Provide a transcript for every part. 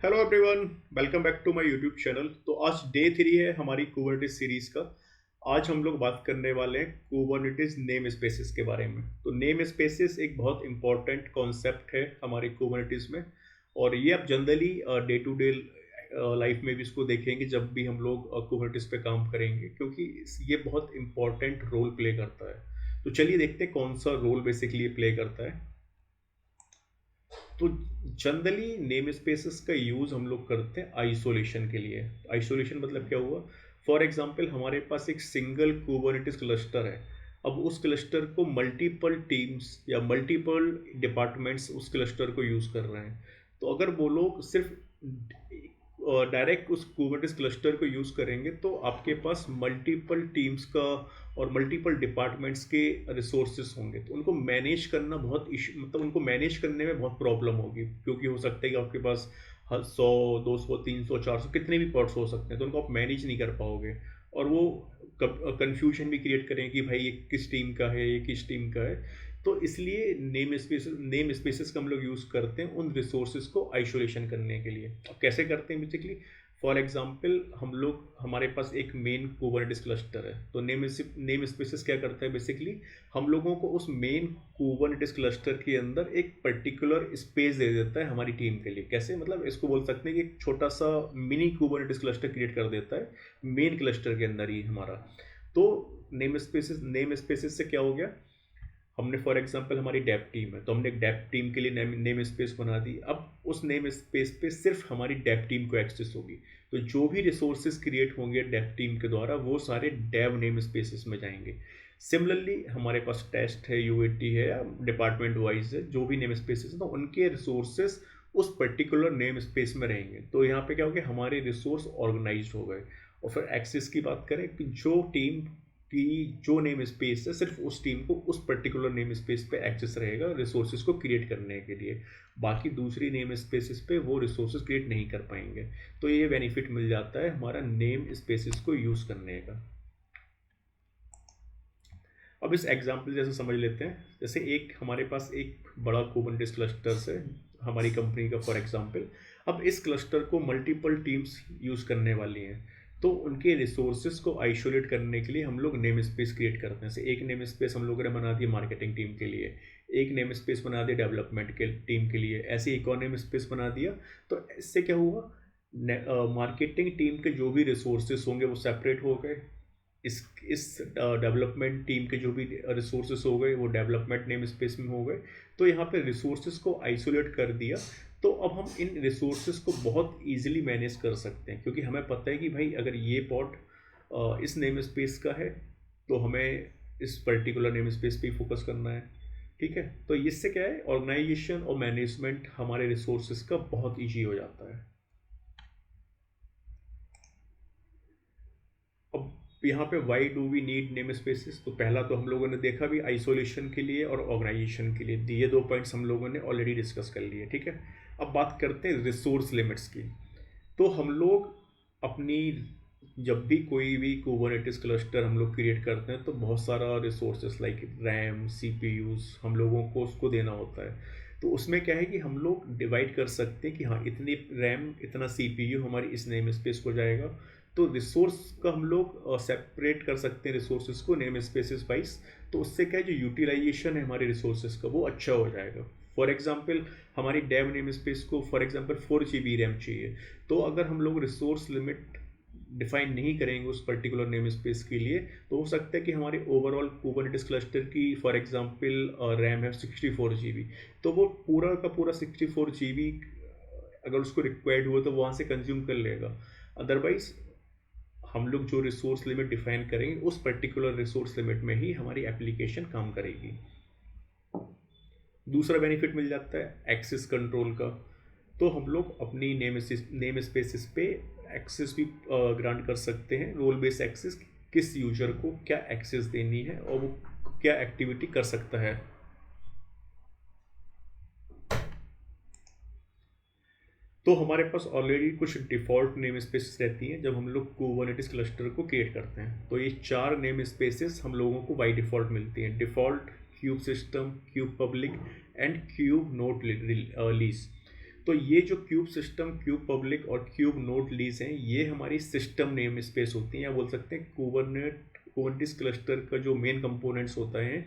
Hello everyone, welcome back to my YouTube channel. तो आज day 3 है हमारी कुबरनेटिस सीरीज का। आज हम लोग बात करने वाले हैं कुबरनेटिस नेम स्पेसेस के बारे में। तो नेम स्पेसेस एक बहुत इंपॉर्टेंट कॉन्सेप्ट है हमारे कुबरनेटिस में, और ये आप generally day to day life में भी इसको देखेंगे जब भी हम लोग कुबरनेटिस पे काम करेंगे, क्योंकि ये बहुत इंपॉर्टेंट रोल प्ले करता है। तो चलिए देखते हैं कौन सा रोल बेसिकली प्ले करता है। तो जनरली नेम स्पेसेस का यूज़ हम लोग करते हैं आइसोलेशन के लिए। आइसोलेशन मतलब क्या हुआ? फॉर एग्जांपल हमारे पास एक सिंगल कुबरनेटिस क्लस्टर है। अब उस क्लस्टर को मल्टीपल टीम्स या मल्टीपल डिपार्टमेंट्स उस क्लस्टर को यूज़ कर रहे हैं। तो अगर वो लोग सिर्फ डायरेक्ट उस कुबरनेटिस क्लस्टर को यूज़ करेंगे तो आपके पास मल्टीपल टीम्स का और मल्टीपल डिपार्टमेंट्स के रिसोर्सेस होंगे, तो उनको मैनेज करना बहुत इशू, मतलब उनको मैनेज करने में बहुत प्रॉब्लम होगी, क्योंकि हो सकता है कि आपके पास 100 200 300 400 कितने भी पॉट्स हो सकते हैं, तो उनको आप मैनेज नहीं कर पाओगे। और वो कंफ्यूजन भी क्रिएट करें कि भाई ये किस टीम का है, ये किस टीम का है। तो इसलिए नेम स्पेसेस का हम लोग यूज़ करते हैं उन रिसोर्सेज को आइसोलेशन करने के लिए। अब कैसे करते हैं बेसिकली? फॉर एग्जाम्पल हमारे पास एक मेन कुबरनेटिस क्लस्टर है, तो नेम स्पेसेस क्या करता है बेसिकली? हम लोगों को उस मेन कुबरनेटिस क्लस्टर के अंदर एक पर्टिकुलर स्पेस दे देता है हमारी टीम के लिए। कैसे? मतलब इसको बोल सकते हैं कि एक छोटा सा मिनी कुबरनेटिस क्लस्टर क्रिएट कर देता है मेन क्लस्टर के अंदर ही हमारा। तो नेम स्पेसेस से क्या हो गया? हमने फॉर एग्जांपल हमारी डेप टीम है, तो हमने एक डेप टीम के लिए नेम स्पेस बना दी। अब उस नेम स्पेस पे सिर्फ हमारी डेप टीम को एक्सेस होगी। तो जो भी रिसोर्सेज क्रिएट होंगे डेप टीम के द्वारा वो सारे डेव नेम स्पेसेस में जाएंगे। सिमिलरली हमारे पास टेस्ट है, यूएटी है, या डिपार्टमेंट वाइज है, जो भी नेम स्पेसेस हैं तो उनके रिसोर्सेज उस पर्टिकुलर नेम स्पेस में रहेंगे। तो यहाँ पे क्या हो गया? हमारे रिसोर्स ऑर्गेनाइज हो गए। और फिर एक्सेस की बात करें कि जो टीम कि जो नेम स्पेस है सिर्फ उस टीम को उस पर्टिकुलर नेम स्पेस पे एक्सेस रहेगा रिसोर्सेज को क्रिएट करने के लिए। बाकी दूसरी नेम स्पेसेस पे वो रिसोर्सेज क्रिएट नहीं कर पाएंगे। तो ये बेनिफिट मिल जाता है हमारा नेम स्पेसेस को यूज़ करने का। अब इस एग्जाम्पल जैसे समझ लेते हैं। जैसे एक हमारे पास एक बड़ा कुबरनेटिस क्लस्टर्स है हमारी कंपनी का फॉर एग्जांपल। अब इस क्लस्टर को मल्टीपल टीम्स यूज़ करने वाली हैं, तो उनके रिसोर्सेज को आइसोलेट करने के लिए हम लोग नेम स्पेस क्रिएट करते हैं। जैसे एक नेम स्पेस हम लोगों ने बना दिया मार्केटिंग टीम के लिए, एक नेम स्पेस बना दिया डेवलपमेंट के टीम के लिए, ऐसे एक और नेम स्पेस बना दिया। तो इससे क्या हुआ? मार्केटिंग टीम के जो भी रिसोर्सेज होंगे वो सेपरेट हो गए। इस डेवलपमेंट टीम के जो भी रिसोर्सेस हो गए वो डेवलपमेंट नेम स्पेस में हो गए। तो यहाँ पे रिसोर्सेस को आइसोलेट कर दिया। तो अब हम इन रिसोर्सेस को बहुत इजीली मैनेज कर सकते हैं, क्योंकि हमें पता है कि भाई अगर ये पॉट इस नेम स्पेस का है तो हमें इस पर्टिकुलर नेम स्पेस पे ही फोकस करना है। ठीक है, तो इससे क्या है, ऑर्गेनाइजेशन और मैनेजमेंट हमारे रिसोर्सेज का बहुत ईजी हो जाता है। अब यहाँ पे why do we need namespaces? तो पहला तो हम लोगों ने देखा भी आइसोलेशन के लिए और ऑर्गेनाइजेशन के लिए, ये दो पॉइंट्स हम लोगों ने ऑलरेडी डिस्कस कर लिए। ठीक है, अब बात करते हैं रिसोर्स लिमिट्स की। तो हम लोग अपनी जब भी कोई भी कुबरनेटिस क्लस्टर हम लोग क्रिएट करते हैं तो बहुत सारा रिसोर्सेस लाइक रैम, सीपीयूज हम लोगों को उसको देना होता है। तो उसमें क्या है कि हम लोग डिवाइड कर सकते हैं कि हाँ इतनी रैम इतना सीपीयू हमारी इस नेम स्पेस को जाएगा। तो रिसोर्स का हम लोग सेपरेट कर सकते हैं रिसोर्सेज को नेम स्पेसिस वाइज। तो उससे क्या है, जो यूटिलाइजेशन है हमारे रिसोर्सेज का वो अच्छा हो जाएगा। फॉर एग्जाम्पल हमारी डेव नेम स्पेस को फॉर एग्जाम्पल 4 GB रैम चाहिए। तो अगर हम लोग रिसोर्स लिमिट डिफाइन नहीं करेंगे उस पर्टिकुलर नेम स्पेस के लिए, तो हो सकता है कि हमारे ओवरऑल कुबरनेटिस क्लस्टर की फॉर एग्जांपल रैम है 64 GB। तो वो पूरा का पूरा 64 GB अगर उसको रिक्वायर्ड हुआ तो वहाँ से कंज्यूम कर लेगा। अदरवाइज हम लोग जो रिसोर्स लिमिट डिफाइन करेंगे उस पर्टिकुलर रिसोर्स लिमिट में ही हमारी एप्लीकेशन काम करेगी। दूसरा बेनिफिट मिल जाता है एक्सेस कंट्रोल का। तो हम लोग अपनी नेम स्पेसिस पे एक्सेस भी ग्रांट कर सकते हैं, रोल बेस्ड एक्सेस, किस यूजर को क्या एक्सेस देनी है और वो क्या एक्टिविटी कर सकता है। तो हमारे पास ऑलरेडी कुछ डिफ़ॉल्ट नेम स्पेसेस रहती हैं जब हम लोग कुबरनेटिस क्लस्टर को क्रिएट करते हैं। तो ये 4 नेम स्पेसेस हम लोगों को बाई डिफ़ॉल्ट मिलती हैं। Default, cube system, cube public and cube note lease. तो ये जो क्यूब सिस्टम, क्यूब पब्लिक और क्यूब नोड लीज हैं, ये हमारी सिस्टम नेम स्पेस होती हैं, या बोल सकते हैं कुबरनेटिस क्लस्टर का जो मेन कंपोनेंट्स होता है,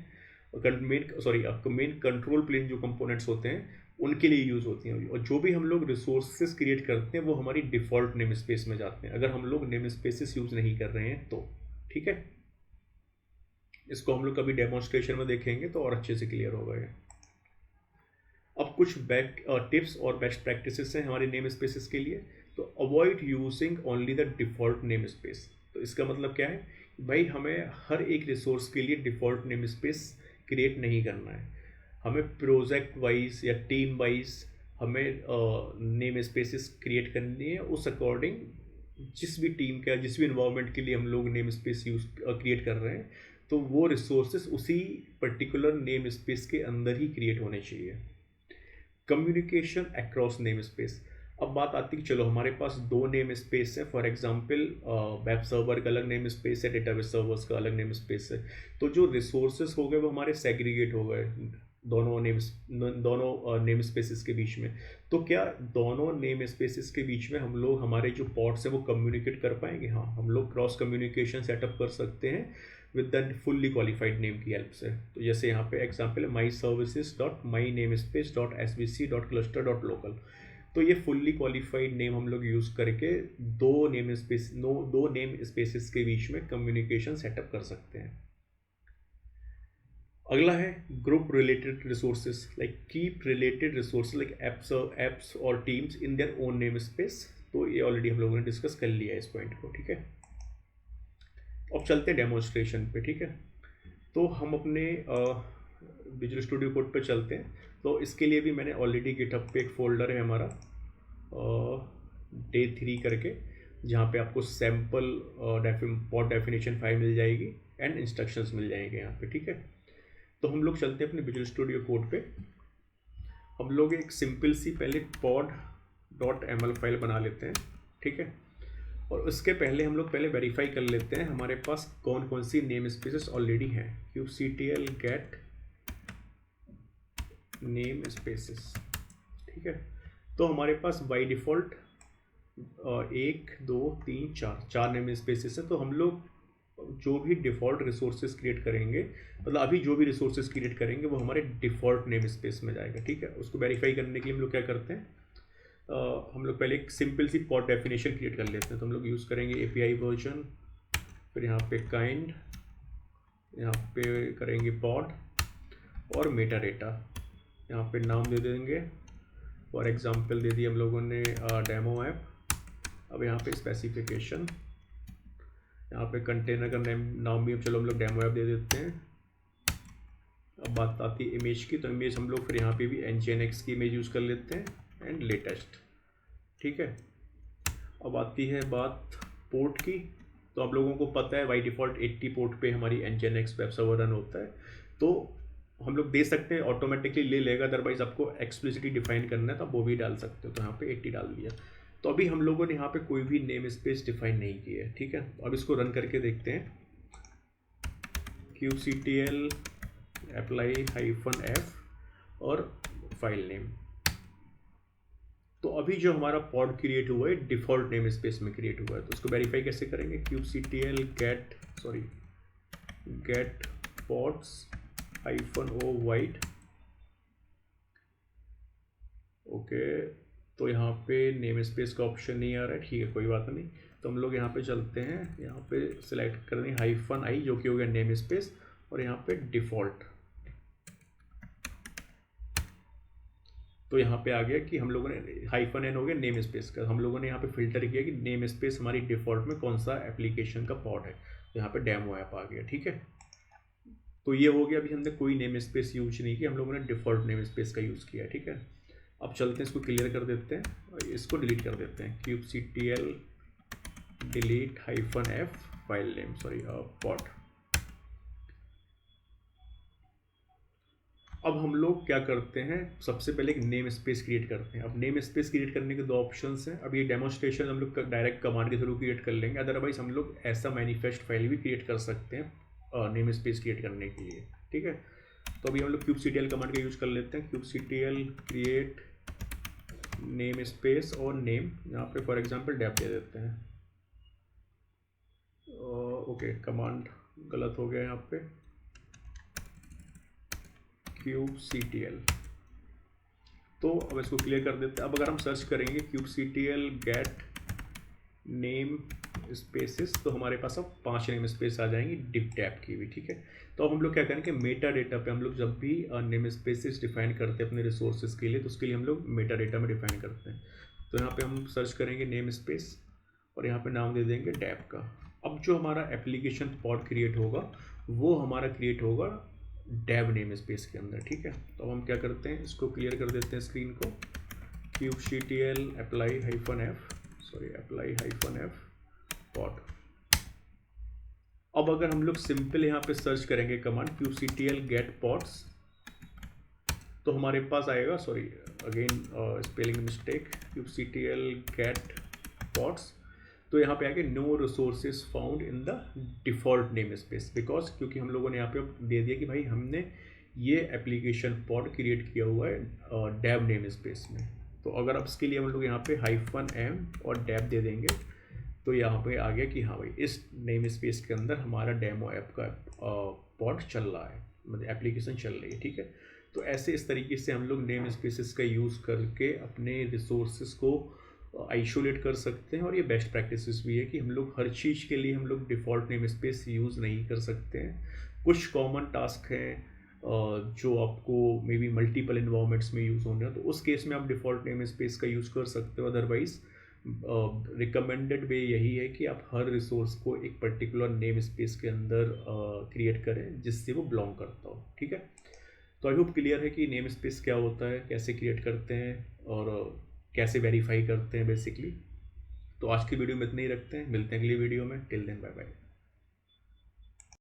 मेन कंट्रोल प्लेन जो कंपोनेंट्स होते हैं उनके लिए यूज़ होती हैं। और जो भी हम लोग रिसोर्सेज क्रिएट करते हैं वो हमारी डिफ़ॉल्ट नेम स्पेस में जाते हैं, अगर हम लोग नेम स्पेसेस यूज़ नहीं कर रहे हैं तो। ठीक है, इसको हम लोग कभी डेमोन्स्ट्रेशन में देखेंगे तो और अच्छे से क्लियर होगा ये। अब कुछ टिप्स और बेस्ट प्रैक्टिसेस हैं हमारे नेम स्पेसेस के लिए। तो avoid using only the default name space. तो इसका मतलब क्या है भाई, हमें हर एक रिसोर्स के लिए डिफ़ॉल्ट नेम स्पेस क्रिएट नहीं करना है, हमें प्रोजेक्ट वाइज या टीम वाइज हमें नेम स्पेसेस क्रिएट करनी है। उस अकॉर्डिंग जिस भी टीम का, जिस भी इन्वायरमेंट के लिए हम लोग नेम स्पेस क्रिएट कर रहे हैं, तो वो रिसोर्सेस उसी पर्टिकुलर नेम स्पेस के अंदर ही क्रिएट होने चाहिए। Communication across name space. अब बात आती है कि चलो हमारे पास दो नेम स्पेस है, फॉर एग्जांपल वेब सर्वर का अलग नेम स्पेस है, डेटाबेस सर्वर्स का अलग नेम स्पेस है। तो जो रिसोर्सेज हो गए वो हमारे सेग्रीगेट हो गए दोनों नेम स्पेसेस के बीच में। तो क्या दोनों नेम स्पेसेस के बीच में हम लोग हमारे जो पॉड्स हैं वो कम्युनिकेट कर पाएंगे? हाँ, हम लोग क्रॉस कम्युनिकेशन सेटअप कर सकते हैं with the fully qualified name की हेल्प से। तो जैसे यहाँ पे एग्जांपल है my services dot my namespace dot S B C dot cluster dot local. तो ये फुल्ली क्वालिफाइड नेम हम लोग यूज़ करके दो नेम स्पेसेस के बीच में कम्युनिकेशन सेटअप कर सकते हैं। अगला है group related resources, like keep related resources like apps और teams in their own name space. तो ये ऑलरेडी हम लोगों ने डिस्कस कर लिया है इस पॉइंट को। ठीक है, अब चलते हैं डेमोन्स्ट्रेशन पे। ठीक है, तो हम अपने विजुअल स्टूडियो कोड पे चलते हैं। तो इसके लिए भी मैंने ऑलरेडी गिटहब पे एक फोल्डर है हमारा डे 3 करके, जहाँ पे आपको सैम्पल पॉड डेफिनेशन फाइल मिल जाएगी एंड इंस्ट्रक्शंस मिल जाएंगे यहाँ पे। ठीक है, तो हम लोग चलते हैं अपने विजुअल स्टूडियो कोड पे। हम लोग एक सिंपल सी पहले pod.ml फाइल बना लेते हैं। ठीक है, और उसके पहले हम लोग पहले वेरीफाई कर लेते हैं हमारे पास कौन कौन सी नेम स्पेसेस ऑलरेडी हैं। kubectl get name spaces. ठीक है, तो हमारे पास बाय डिफ़ॉल्ट 1 2 3 4 नेम स्पेसेस है। तो हम लोग जो भी डिफ़ॉल्ट रिसोर्सेज क्रिएट करेंगे, मतलब अभी जो भी रिसोर्सेज क्रिएट करेंगे वो हमारे डिफ़ॉल्ट नेम स्पेस में जाएगा। ठीक है, उसको वेरीफाई करने के लिए हम लोग क्या करते हैं, हम लोग पहले एक सिंपल सी पॉड डेफिनेशन क्रिएट कर लेते हैं। तो हम लोग यूज़ करेंगे API वर्जन, फिर यहाँ पे काइंड, यहाँ पे करेंगे पॉड और मेटा डेटा। यहाँ पे नाम दे देंगे, फॉर एग्जांपल दे दिया हम लोगों ने डेमो ऐप। अब यहाँ पे स्पेसिफिकेशन, यहाँ पे कंटेनर का नाम भी चलो हम लोग डेमो ऐप दे देते हैं। अब बात आती है इमेज की, तो इमेज हम लोग फिर यहाँ पे भी nginx की इमेज यूज़ कर लेते हैं एंड लेटेस्ट। ठीक है, अब आती है बात पोर्ट की। तो आप लोगों को पता है बाई डिफ़ॉल्ट 80 पोर्ट पे हमारी nginx वेब सर्वर रन होता है। तो हम लोग दे सकते हैं, ऑटोमेटिकली ले लेगा, अदरवाइज आपको एक्सप्लिसिटली डिफाइन करना है तो आप वो भी डाल सकते हो। तो यहाँ पे 80 डाल दिया। तो अभी हम लोगों ने यहाँ पे कोई भी नेम स्पेस डिफाइन नहीं किया है। ठीक है, अब इसको रन करके देखते हैं। kubectl apply -f और फाइल नेम। तो अभी जो हमारा पॉड क्रिएट हुआ है डिफ़ॉल्ट नेम स्पेस में क्रिएट हुआ है। तो उसको वेरीफाई कैसे करेंगे, kubectl get pods -o white। Okay, तो यहाँ पे नेम स्पेस का ऑप्शन नहीं आ रहा है। ठीक है, कोई बात नहीं। तो हम लोग यहाँ पे चलते हैं, यहाँ पे सिलेक्ट करेंगे -i जो कि हो गया नेम स्पेस, और यहाँ पे डिफ़ॉल्ट। तो यहाँ पे आ गया कि हम लोगों ने -n हो गया नेम स्पेस का। हम लोगों ने यहाँ पे फिल्टर किया कि नेम स्पेस हमारी डिफ़ॉल्ट में कौन सा एप्लीकेशन का पॉड है। तो यहाँ पे डेमो ऐप आ गया। ठीक है, तो ये हो गया। अभी हमने कोई नेम स्पेस यूज नहीं किया, हम लोगों ने डिफ़ॉल्ट नेम स्पेस का यूज़ किया। ठीक है, अब चलते हैं, इसको क्लियर कर देते हैं और इसको डिलीट कर देते हैं। kubectl delete -f file name pod. अब हम लोग क्या करते हैं, सबसे पहले एक नेम स्पेस क्रिएट करते हैं। अब नेम स्पेस क्रिएट करने के दो ऑप्शंस हैं। अब ये डेमोन्स्ट्रेशन हम लोग डायरेक्ट कमांड के थ्रू क्रिएट कर लेंगे, अदरवाइज हम लोग ऐसा मैनिफेस्ट फाइल भी क्रिएट कर सकते हैं नेम स्पेस क्रिएट करने के लिए। ठीक है, तो अभी हम लोग kubectl कमांड का यूज़ कर लेते हैं। kubectl create नेम स्पेस और नेम, यहाँ पे फॉर एग्जांपल डेप दे देते हैं। ओके, कमांड गलत हो गया यहाँ पे, kubectl। तो अब इसको क्लियर कर देते हैं। अब अगर हम सर्च करेंगे kubectl गेट नेम स्पेसेस, तो हमारे पास अब 5 नेम स्पेस आ जाएंगी डिव टैब की भी, ठीक है। तो अब हम लोग क्या करेंगे, मेटा डेटा पे हम लोग जब भी नेम स्पेसेस डिफाइन करते हैं अपने रिसोर्सेज के लिए, तो उसके लिए हम लोग मेटा डेटा में डिफाइन करते हैं। तो यहाँ पे हम सर्च करेंगे नेम स्पेस और यहाँ पे नाम दे देंगे टैब का। अब जो हमारा एप्लीकेशन पॉड क्रिएट होगा वो हमारा क्रिएट होगा डेव नेम स्पेस के अंदर, ठीक है। तो अब हम क्या करते हैं, इसको क्लियर कर देते हैं स्क्रीन को, kubectl apply-f pod। अब अगर हम लोग सिंपल यहाँ पे सर्च करेंगे कमांड kubectl get pods, तो हमारे पास आएगा, sorry again spelling mistake, kubectl get pods, तो यहाँ पे आगे no resources found in the default namespace, because क्योंकि हम लोगों ने यहाँ पे दे दिया कि भाई हमने ये एप्लीकेशन पॉड क्रिएट किया हुआ है डेव नेम स्पेस में। तो अगर अब इसके लिए हम लोग यहाँ पे -m और डेव दे देंगे, तो यहाँ पे आ गया कि हाँ भाई इस नेम स्पेस के अंदर हमारा डेमो ऐप का पॉड चल रहा है, मतलब एप्लीकेशन चल रही है, ठीक है। तो ऐसे इस तरीके से हम लोग नेम स्पेसेस का यूज़ करके अपने रिसोर्सेज को आइसोलेट कर सकते हैं। और ये बेस्ट प्रैक्टिसेस भी है कि हम लोग हर चीज़ के लिए हम लोग डिफ़ॉल्ट नेम स्पेस यूज़ नहीं कर सकते हैं। कुछ कॉमन टास्क हैं जो आपको मे बी मल्टीपल इन्वायरमेंट्स में यूज़ होने हो, तो उस केस में आप डिफ़ॉल्ट नेम स्पेस का यूज़ कर सकते हो। अदरवाइज़ रिकमेंडेड वे यही है कि आप हर रिसोर्स को एक पर्टिकुलर नेम स्पेस के अंदर क्रिएट करें जिससे वो बिलोंग करता हो, ठीक है। तो आई होप क्लियर है कि नेम स्पेस क्या होता है, कैसे क्रिएट करते हैं और कैसे वेरीफाई करते हैं बेसिकली। तो आज की वीडियो में इतना ही रखते हैं, मिलते हैं अगली वीडियो में। Till then bye bye.